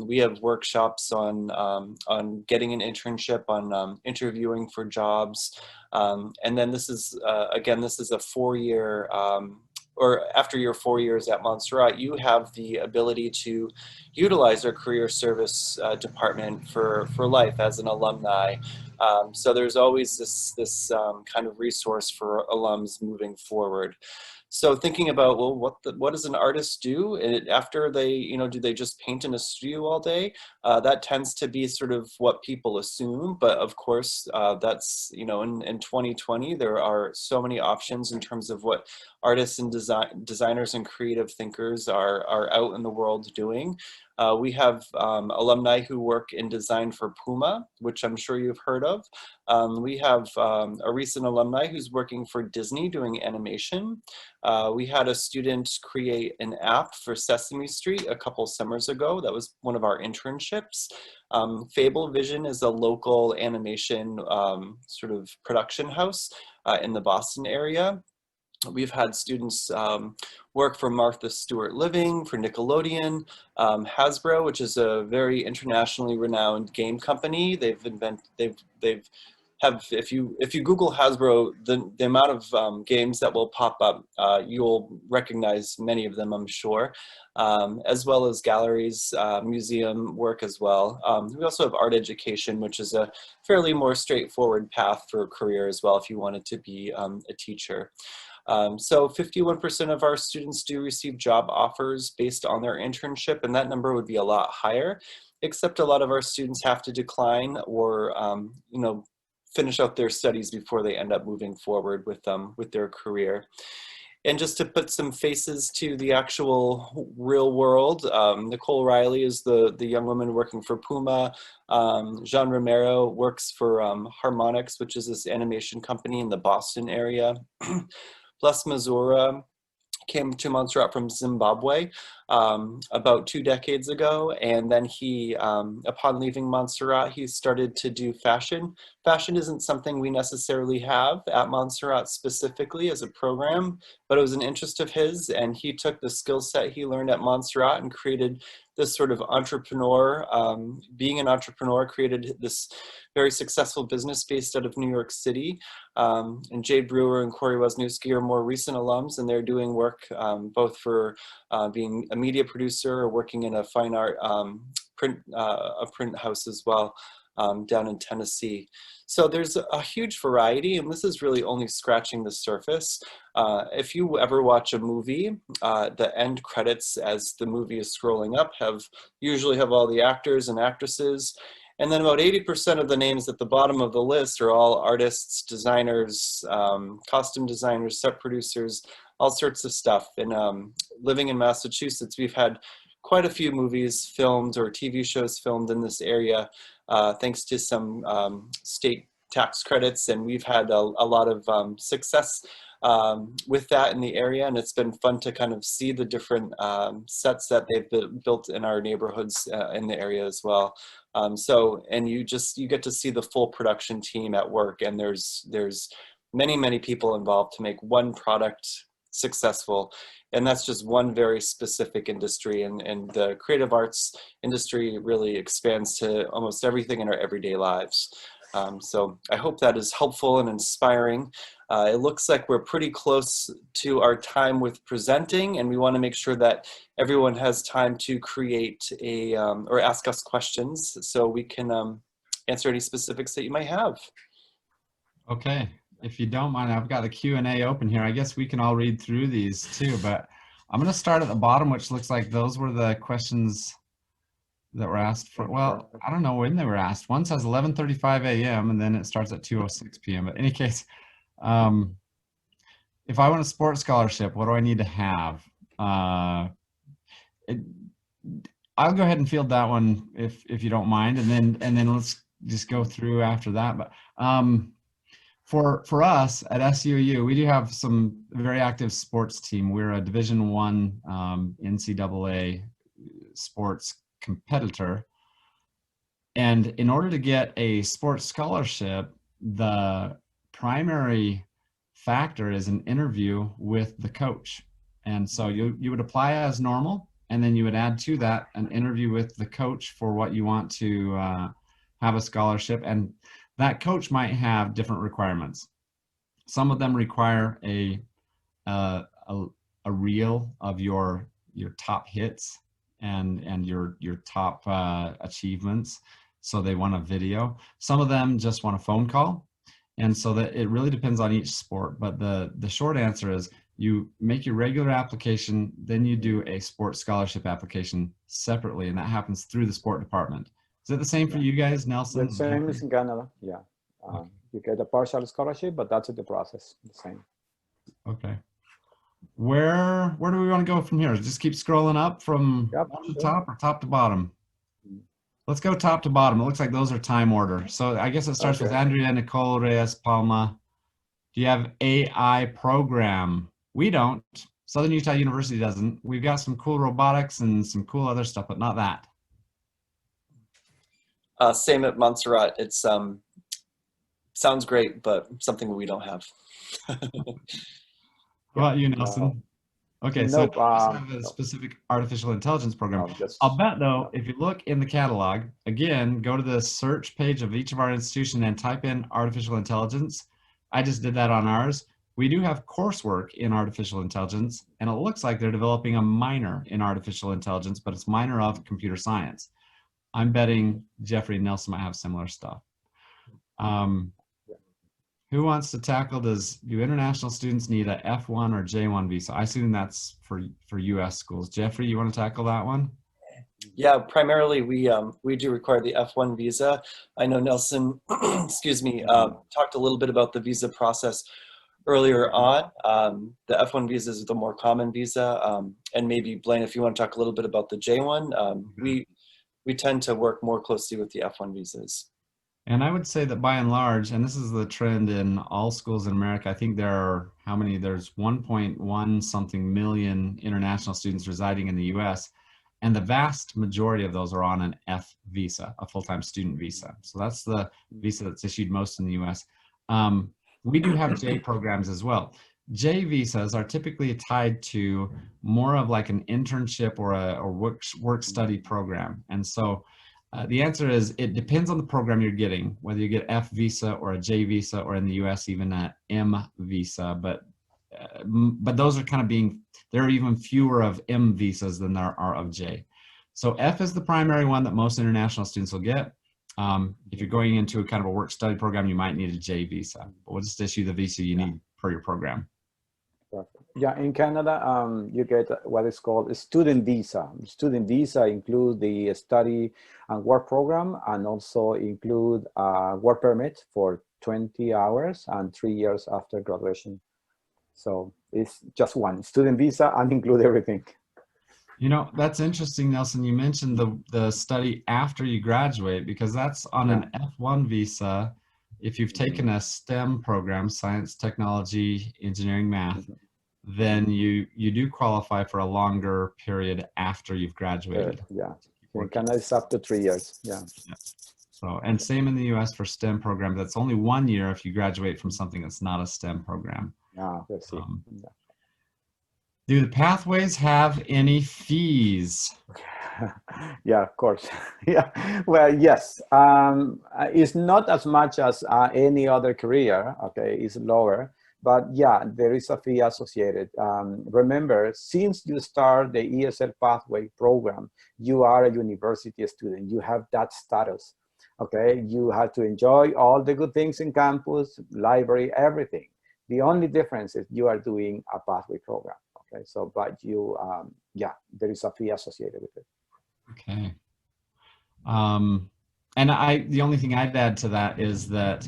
Speaker 3: We have workshops on getting an internship, on interviewing for jobs. And then this is, again, this is a 4-year, or after your 4 years at Montserrat, you have the ability to utilize our career service department for life as an alumni. So there's always this kind of resource for alums moving forward. So thinking about, well, what does an artist do after they, you know, do they just paint in a studio all day? That tends to be sort of what people assume, but of course, that's, you know, in 2020, there are so many options in terms of what artists and designers and creative thinkers are out in the world doing. We have alumni who work in design for Puma, which I'm sure you've heard of. We have a recent alumni who's working for Disney doing animation. We had a student create an app for Sesame Street a couple summers ago. That was one of our internships. Fable Vision is a local animation sort of production house in the Boston area. We've had students work for Martha Stewart Living, for Nickelodeon, Hasbro, which is a very internationally renowned game company. They've if you Google Hasbro, the amount of games that will pop up, you'll recognize many of them, I'm sure, as well as galleries, museum work as well. We also have art education, which is a fairly more straightforward path for a career as well if you wanted to be a teacher. So 51% of our students do receive job offers based on their internship, and that number would be a lot higher, except a lot of our students have to decline or you know, finish out their studies before they end up moving forward with their career. And just to put some faces to the actual real world, Nicole Riley is the young woman working for Puma. Jean Romero works for Harmonix, which is this animation company in the Boston area. Bless Mazura came to Montserrat from Zimbabwe about 2 decades ago, and then he, upon leaving Montserrat, he started to do fashion. Fashion isn't something we necessarily have at Montserrat specifically as a program, but it was an interest of his, and he took the skill set he learned at Montserrat and created this sort of entrepreneur, being an entrepreneur, created this very successful business based out of New York City. And Jay Brewer and Corey Wozniewski are more recent alums, and they're doing work both for being a media producer or working in a fine art print house as well down in Tennessee. So there's a huge variety, and this is really only scratching the surface. If you ever watch a movie, the end credits as the movie is scrolling up usually have all the actors and actresses. And then about 80% of the names at the bottom of the list are all artists, designers, costume designers, set producers, all sorts of stuff. And living in Massachusetts, we've had quite a few movies filmed or TV shows filmed in this area, thanks to some state tax credits. And we've had a lot of success with that in the area. And it's been fun to kind of see the different sets that they've built in our neighborhoods in the area as well. And you get to see the full production team at work, and there's many people involved to make one product successful, and that's just one very specific industry, and the creative arts industry really expands to almost everything in our everyday lives. So I hope that is helpful and inspiring. It looks like we're pretty close to our time with presenting, and we want to make sure that everyone has time to create or ask us questions so we can answer any specifics that you might have.
Speaker 1: Okay, if you don't mind, I've got the Q&A open here. I guess we can all read through these too, but I'm going to start at the bottom, which looks like those were the questions that were asked for. Well, I don't know when they were asked. One says 11:35 a.m. and then it starts at 2:06 p.m. But in any case, if I want a sports scholarship, what do I need to have? I'll go ahead and field that one if you don't mind, and then let's just go through after that. But for us at SUU, we do have some very active sports team. We're a Division I NCAA sports competitor, and in order to get a sports scholarship, the primary factor is an interview with the coach. And so you would apply as normal, and then you would add to that an interview with the coach for what you want to have a scholarship, and that coach might have different requirements. Some of them require a reel of your top hits and your top achievements. So they want a video. Some of them just want a phone call. And so that it really depends on each sport. But the short answer is you make your regular application, then you do a sports scholarship application separately, and that happens through the sport department. Is it the same for you guys, Nelson?
Speaker 2: The same as in Canada, yeah. You get a partial scholarship, but that's the process, the same.
Speaker 1: Okay. Where do we want to go from here? Just keep scrolling up from the top or top to bottom? Let's go top to bottom. It looks like those are time order. So I guess it starts with Andrea, Nicole, Reyes, Palma. Do you have AI program? We don't. Southern Utah University doesn't. We've got some cool robotics and some cool other stuff, but not that.
Speaker 3: Same at Montserrat. It's sounds great, but something we don't have.
Speaker 1: What about you, Nelson? Okay, so it
Speaker 2: Nope.
Speaker 1: doesn't have a
Speaker 2: No,
Speaker 1: specific artificial intelligence program.
Speaker 2: no, just
Speaker 1: I'll bet though,
Speaker 2: no.
Speaker 1: if you look in the catalog, again, go to the search page of each of our institution and type in artificial intelligence. I just did that on ours. We do have coursework in artificial intelligence, and it looks like they're developing a minor in artificial intelligence, but it's minor of computer science. I'm betting Jeffrey and Nelson might have similar stuff. Who wants to tackle do international students need a F1 or J1 visa? I assume that's for US schools. Jeffrey, you want to tackle that one?
Speaker 3: Yeah, primarily we do require the F1 visa. I know Nelson, excuse me, talked a little bit about the visa process earlier on. The F1 visa is the more common visa, and maybe Blaine, if you want to talk a little bit about the J1, we tend to work more closely with the F1 visas.
Speaker 1: And I would say that by and large, and this is the trend in all schools in America, I think there are, how many? There's 1.1 something million international students residing in the US, and the vast majority of those are on an F visa, a full-time student visa. So that's the visa that's issued most in the US. We do have J programs as well. J visas are typically tied to more of like an internship or a work study program. And so the answer is it depends on the program you're getting, whether you get F visa or a J visa, or in the US even a M visa. But those are kind of there are even fewer of M visas than there are of J. So F is the primary one that most international students will get. If you're going into a kind of a work study program, you might need a J visa, but we'll just issue the visa you need per your program.
Speaker 2: Yeah, in Canada, you get what is called a student visa. Student visa include the study and work program, and also include work permit for 20 hours and 3 years after graduation. So it's just one student visa and include everything.
Speaker 1: You know, that's interesting, Nelson. You mentioned the study after you graduate, because that's on an F1 visa. If you've taken a STEM program, science, technology, engineering, math, then you do qualify for a longer period after you've graduated.
Speaker 2: Yeah, in Canada it's up to 3 years. Yeah.
Speaker 1: So, and same in the US for STEM programs. That's only 1 year if you graduate from something that's not a STEM program.
Speaker 2: Let's see.
Speaker 1: Do the pathways have any fees?
Speaker 2: Yeah, of course. Yeah, well, yes. It's not as much as any other career. Okay, it's lower. But yeah, there is a fee associated. Remember, since you start the ESL pathway program, you are a university student. You have that status. Okay, you have to enjoy all the good things in campus, library, everything. The only difference is you are doing a pathway program. Okay, so but you, yeah, there is a fee associated with it.
Speaker 1: Okay. And the only thing I'd add to that is that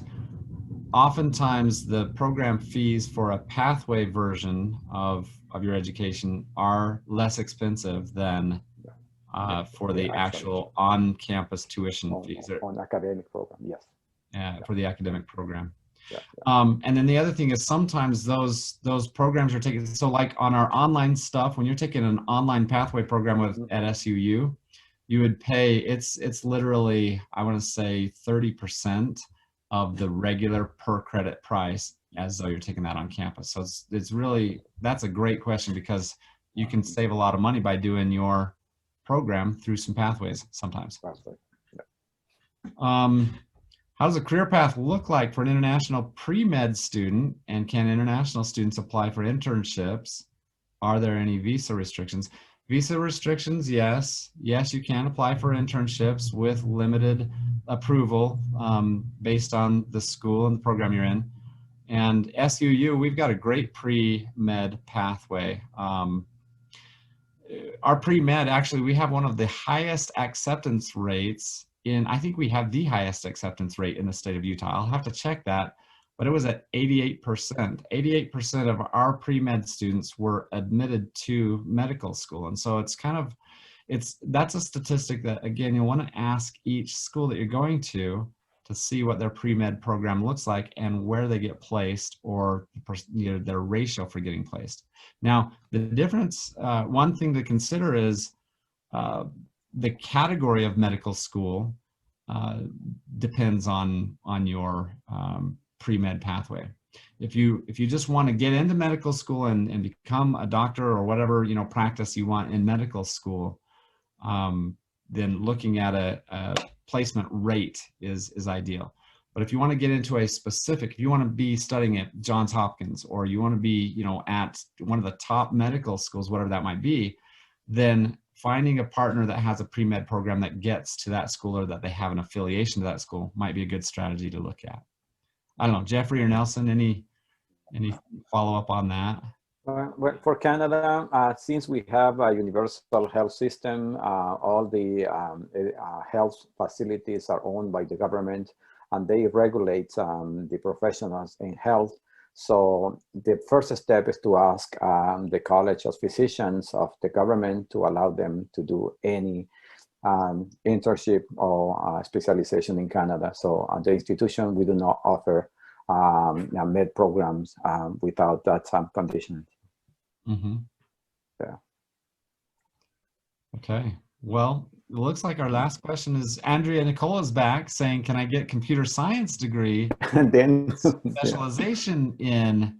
Speaker 1: oftentimes the program fees for a pathway version of your education are less expensive than for the actual on-campus tuition fees.
Speaker 2: On academic program, yes.
Speaker 1: For the academic program.
Speaker 2: Yeah.
Speaker 1: And then the other thing is sometimes those programs are taken, so like on our online stuff, when you're taking an online pathway program at SUU, you would pay, it's literally, I want to say 30% of the regular per credit price, as though you're taking that on campus. So it's really, that's a great question, because you can save a lot of money by doing your program through some pathways sometimes. How does a career path look like for an international pre-med student, and can international students apply for internships? Are there any visa restrictions? Visa restrictions, yes. Yes, you can apply for internships with limited approval based on the school and the program you're in. And SUU, we've got a great pre-med pathway. Our pre-med, actually, we have one of the highest acceptance rates I think we have the highest acceptance rate in the state of Utah. I'll have to check that, but it was at 88%. 88% of our pre-med students were admitted to medical school. And so it's kind of, that's a statistic that, again, you'll want to ask each school that you're going to see what their pre-med program looks like and where they get placed, or their ratio for getting placed. Now, the difference, one thing to consider is the category of medical school depends on your pre-med pathway. if you just want to get into medical school and become a doctor or whatever, you know, practice you want in medical school, then looking at a placement rate is ideal. But if you want to get into a specific, if you want to be studying at Johns Hopkins, or you want to be, you know, at one of the top medical schools, whatever that might be, then finding a partner that has a pre-med program that gets to that school, or that they have an affiliation to that school, might be a good strategy to look at. I don't know, Jeffrey or Nelson, any follow-up on that?
Speaker 2: Well, for Canada, since we have a universal health system, all the health facilities are owned by the government, and they regulate the professionals in health. So the first step is to ask the College of Physicians of the government to allow them to do any internship or specialization in Canada. So at the institution, we do not offer med programs without that condition.
Speaker 1: Mm-hmm.
Speaker 2: Yeah.
Speaker 1: Okay. Well, it looks like our last question is Andrea Nicola's back saying, can I get computer science degree
Speaker 2: And then
Speaker 1: specialization in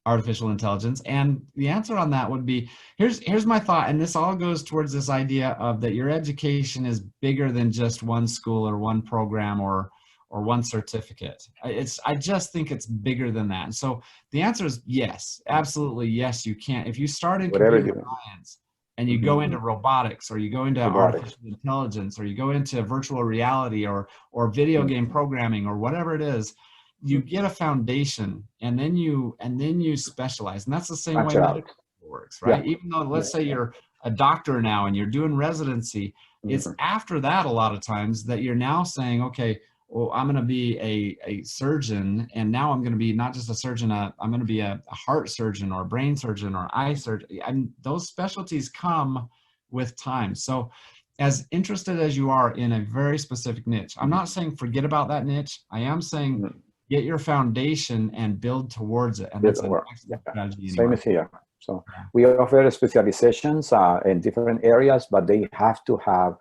Speaker 1: artificial intelligence? And the answer on that would be, here's my thought, and this all goes towards this idea of that your education is bigger than just one school or one program or one certificate. I just think it's bigger than that. And so the answer is yes, absolutely yes, you can. If you start in computer science and you go into robotics, or you go into artificial intelligence, or you go into virtual reality or video game programming, or whatever it is, you get a foundation, and then you specialize. And that's the same way medical works, right? Even though, let's say you're a doctor now and you're doing residency, it's after that a lot of times that you're now saying, okay, well, I'm going to be a surgeon, and now I'm going to be not just a surgeon, I'm going to be a heart surgeon or a brain surgeon or eye surgeon. And those specialties come with time. So as interested as you are in a very specific niche, I'm not saying forget about that niche. I am saying get your foundation and build towards it. And that's an excellent strategy.
Speaker 2: Same as here. So we offer specializations in different areas, but they have to have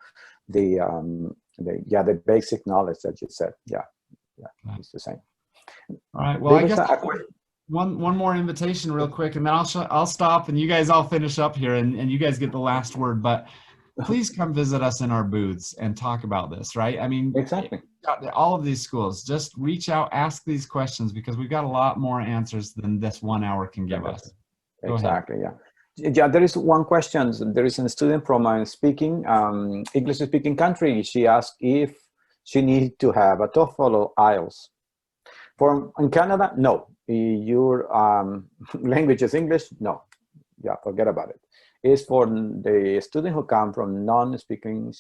Speaker 2: the basic knowledge that you said. It's the same.
Speaker 1: All right. Well, I guess one more invitation real quick, and then I'll stop, and you guys all finish up here, and you guys get the last word. But please come visit us in our booths and talk about this, right? I mean,
Speaker 2: exactly.
Speaker 1: All of these schools, just reach out, ask these questions, because we've got a lot more answers than this 1 hour can give us.
Speaker 2: Exactly. Yeah, there is one question. There is a student from a English-speaking country. She asked if she needs to have a TOEFL or IELTS. In Canada, no. Your language is English? No. Yeah, forget about it. It's for the student who come from non-speaking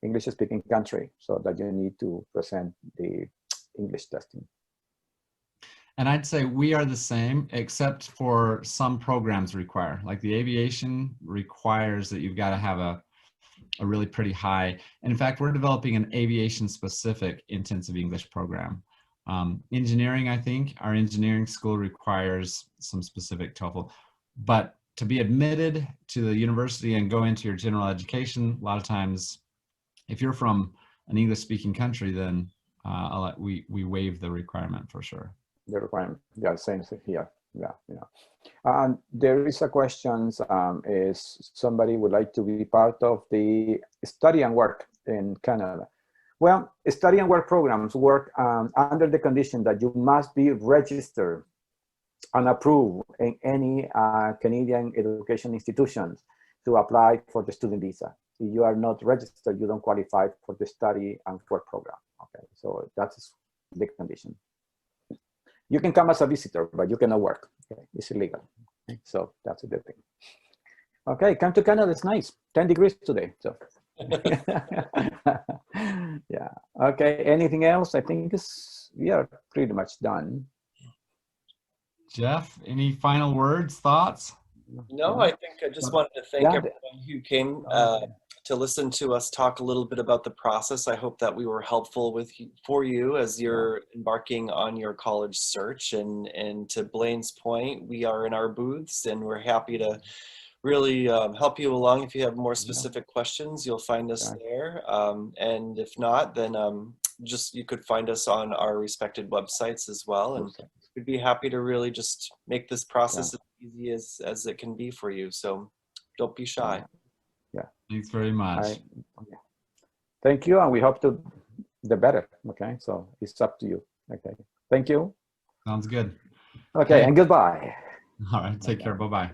Speaker 2: English-speaking country, so that you need to present the English testing.
Speaker 1: And I'd say we are the same, except for some programs require, like the aviation requires that you've got to have a really pretty high. And in fact, we're developing an aviation specific intensive English program. Engineering, I think our engineering school requires some specific TOEFL, but to be admitted to the university and go into your general education, a lot of times, if you're from an English speaking country, then we waive the requirement for sure.
Speaker 2: The requirement, same thing here. There is a question, is somebody would like to be part of the study and work in Canada. Well, study and work programs work under the condition that you must be registered and approved in any Canadian education institutions to apply for the student visa. If you are not registered, you don't qualify for the study and work program. Okay, so that's the condition. You can come as a visitor, but you cannot work. Okay? It's illegal. So that's a good thing. Okay, come to Canada. It's nice. 10 degrees today. So yeah. Okay. Anything else? I think we are pretty much done.
Speaker 1: Jeff, any final words, thoughts?
Speaker 3: No, I think I just wanted to thank everyone who came to listen to us talk a little bit about the process. I hope that we were helpful for you as you're embarking on your college search. And to Blaine's point, we are in our booths, and we're happy to really help you along. If you have more specific questions, you'll find us there. And if not, then you could find us on our respected websites as well. And we'd be happy to really just make this process as easy as it can be for you. So don't be shy.
Speaker 2: Yeah.
Speaker 1: Thanks very much.
Speaker 2: Thank you, and we hope to the better. Okay, so it's up to you. Okay, thank you.
Speaker 1: Sounds good.
Speaker 2: Okay,
Speaker 1: Hey.
Speaker 2: and goodbye.
Speaker 1: All right, take care. Bye-bye.